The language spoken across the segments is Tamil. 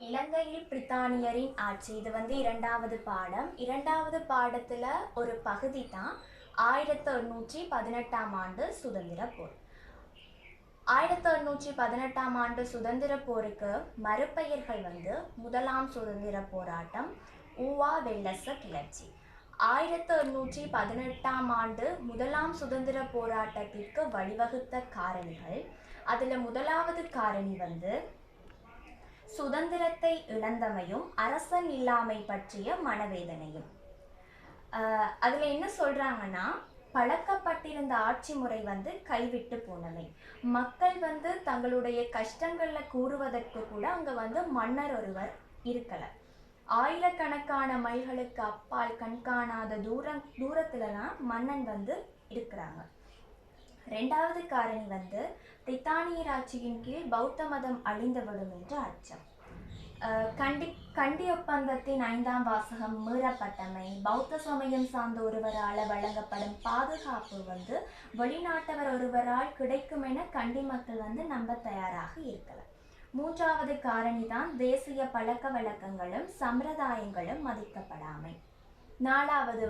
இலங்கையில் பிரித்தானியரின் ஆட்சி. இது இரண்டாவது பாடம். இரண்டாவது பாடத்துல ஒரு பகுதி தான் 1818 ஆண்டு சுதந்திர போர். 1818 ஆண்டு சுதந்திர போருக்கு மறுபெயர்கள் முதலாம் சுதந்திர போராட்டம், ஊவா வெள்ளச கிளர்ச்சி. 1818 ஆண்டு முதலாம் சுதந்திர போராட்டத்திற்கு வழிவகுத்த காரணிகள். அதுல முதலாவது காரணி சுதந்திரத்தை இழந்தமையும் அரசன் இல்லாமை பற்றிய மனவேதனையும். அதுல என்ன சொல்றாங்கன்னா, பழக்கப்பட்டிருந்த ஆட்சி முறை கைவிட்டு போனவை. மக்கள் தங்களுடைய கஷ்டங்கள்ல கூறுவதற்கு கூட அங்க மன்னர் ஒருவர் இருக்கல. ஆயிரக்கணக்கான மைல்களுக்கு அப்பால் கண்காணாத தூரத்துலதான் மன்னன் இருக்கிறாங்க. ரெண்டாவது காரணி பிரித்தானியர் ஆட்சியின் கீழ் பௌத்த மதம் அழிந்துவிடும் என்ற அச்சம். கண்டி ஒப்பந்தத்தின் 5ஆம் வாசகம் மீறப்பட்டமை, பௌத்த சமயம் சார்ந்த ஒருவரால் வழங்கப்படும் பாதுகாப்பு வெளிநாட்டவர் ஒருவரால் கிடைக்கும் என கண்டி மக்கள் நம்ப தயாராக இருக்கல. மூன்றாவது காரணி தான் தேசிய பழக்க வழக்கங்களும் சம்பிரதாயங்களும் மதிக்கப்படாமை. நாலாவது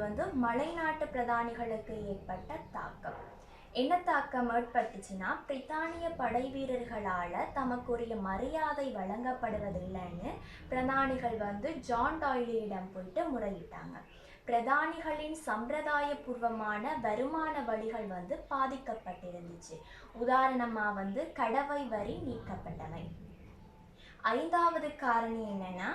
மலைநாட்டு பிரதானிகளுக்கு ஏற்பட்ட தாக்கம். என்ன தாக்கம் ஏற்பட்டுச்சுன்னா, பிரித்தானிய படை வீரர்களால தமக்குரிய மரியாதை வழங்கப்படுவதில்லைன்னு பிரதானிகள் ஜான் டாய்லியிடம் போயிட்டு முறையிட்டாங்க. பிரதானிகளின் சம்பிரதாய பூர்வமான வருமான வழிகள் பாதிக்கப்பட்டிருந்துச்சு. உதாரணமா கடவை வரி நீக்கப்பட்டவை. ஐந்தாவது காரணி என்னன்னா,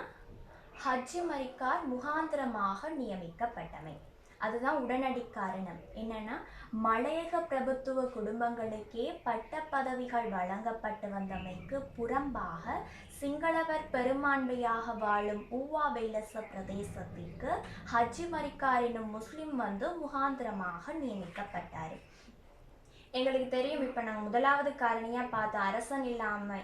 ஹஜ்ஜி மரிக்கார் முகாந்திரமாக நியமிக்கப்பட்டவை. அதுதான் உடனடி காரணம். என்னன்னா, மலையக பிரபுத்துவ குடும்பங்களுக்கே பட்ட பதவிகள் வழங்கப்பட்டு வந்தமைக்கு புறம்பாக சிங்களவர் பெரும்பான்மையாக வாழும் ஊவா வெள்ளச பிரதேசத்திற்கு ஹஜ்ஜி மரிக்கார் எனும் முஸ்லிம் முகாந்திரமாக நியமிக்கப்பட்டார். எங்களுக்கு தெரியும், இப்ப நாங்கள் முதலாவது காரணியா பார்த்த அரசன் இல்லாம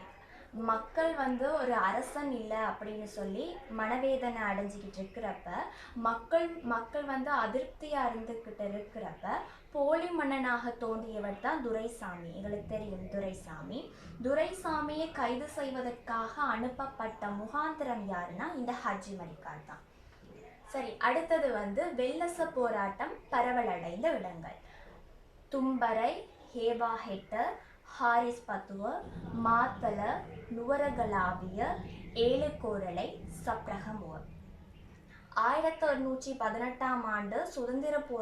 மக்கள் ஒரு அரசன் இல்லை அப்படின்னு சொல்லி மனவேதனை அடைஞ்சிக்கிட்டு இருக்கிறப்ப, மக்கள் அதிருப்தியா இருந்துகிட்டு இருக்கிறப்ப போலி மன்னனாக தோன்றியவர் தான் துரைசாமி. எங்களுக்கு தெரியும் துரைசாமியை கைது செய்வதற்காக அனுப்பப்பட்ட முகாந்திரம் யாருன்னா இந்த ஹஜ்ஜி மரிக்கார் தான். சரி, அடுத்தது வெள்ளச போராட்டம் பரவலடைந்த இடங்கள். தும்பரை, ஹேவாஹெட்ட, ஹாரிஸ் பத்துவ, மாத்தல, நுவரகலாவிய, ஏழுகோரளை, சப்ரகமுவ. 1818 ஆண்டு சுதந்திர போர்